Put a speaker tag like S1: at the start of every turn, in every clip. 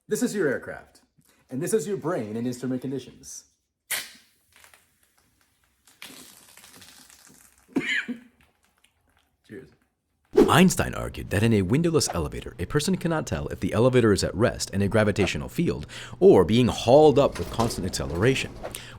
S1: This is your aircraft, and this is your brain in instrument conditions. Cheers. Einstein argued that in a windowless elevator, a person cannot tell if the elevator is at rest in a gravitational field or being hauled up with constant acceleration.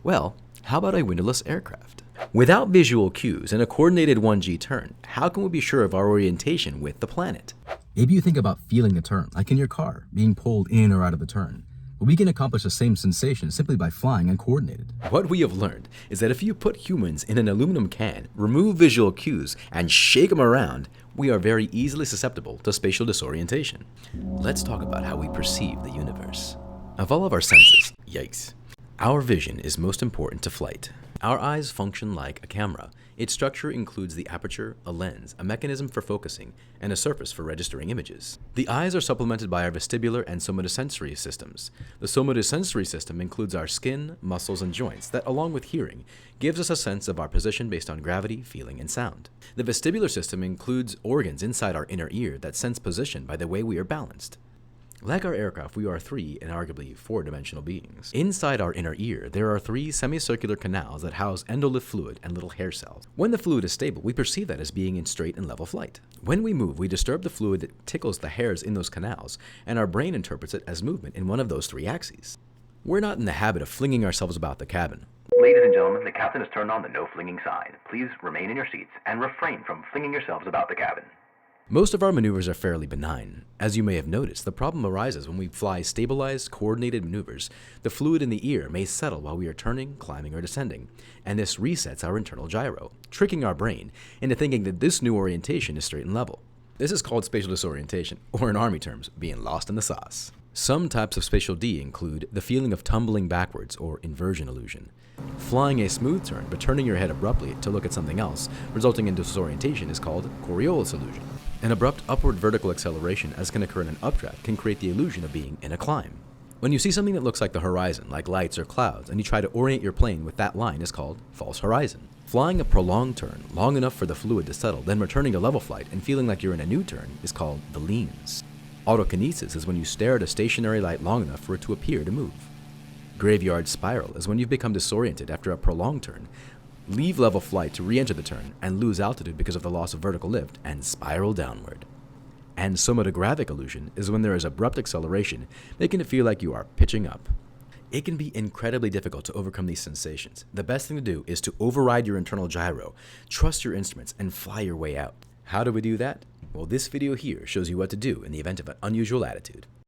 S1: Well, how about a windowless aircraft? Without visual cues and a coordinated 1G turn, how can we be sure of our orientation with the planet? Maybe you think about feeling a turn, like in your car, being pulled in or out of the turn. But we can accomplish the same sensation simply by flying uncoordinated. What we have learned is that if you put humans in an aluminum can, remove visual cues, and shake them around, we are very easily susceptible to spatial disorientation. Let's talk about how we perceive the universe. Of all of our senses, yikes, our vision is most important to flight. Our eyes function like a camera. Its structure includes the aperture, a lens, a mechanism for focusing, and a surface for registering images. The eyes are supplemented by our vestibular and somatosensory systems. The somatosensory system includes our skin, muscles, and joints that, along with hearing, gives us a sense of our position based on gravity, feeling, and sound. The vestibular system includes organs inside our inner ear that sense position by the way we are balanced. Like our aircraft, we are three and arguably four-dimensional beings. Inside our inner ear, there are three semicircular canals that house endolift fluid and little hair cells. When the fluid is stable, we perceive that as being in straight and level flight. When we move, we disturb the fluid that tickles the hairs in those canals, and our brain interprets it as movement in one of those three axes. We're not in the habit of flinging ourselves about the cabin.
S2: Ladies and gentlemen, the captain has turned on the no flinging sign. Please remain in your seats and refrain from flinging yourselves about the cabin.
S1: Most of our maneuvers are fairly benign. As you may have noticed, the problem arises when we fly stabilized, coordinated maneuvers. The fluid in the ear may settle while we are turning, climbing, or descending, and this resets our internal gyro, tricking our brain into thinking that this new orientation is straight and level. This is called spatial disorientation, or in Army terms, being lost in the sauce. Some types of spatial D include the feeling of tumbling backwards, or inversion illusion. Flying a smooth turn but turning your head abruptly to look at something else, resulting in disorientation, is called Coriolis illusion. An abrupt upward vertical acceleration, as can occur in an updraft, can create the illusion of being in a climb. When you see something that looks like the horizon, like lights or clouds, and you try to orient your plane with that line, is called false horizon. Flying a prolonged turn, long enough for the fluid to settle, then returning to level flight and feeling like you're in a new turn, is called the leans. Autokinesis is when you stare at a stationary light long enough for it to appear to move. Graveyard spiral is when you've become disoriented after a prolonged turn, leave level flight to re-enter the turn, and lose altitude because of the loss of vertical lift, and spiral downward. And somatographic illusion is when there is abrupt acceleration, making it feel like you are pitching up. It can be incredibly difficult to overcome these sensations. The best thing to do is to override your internal gyro, trust your instruments, and fly your way out. How do we do that? Well, this video here shows you what to do in the event of an unusual attitude.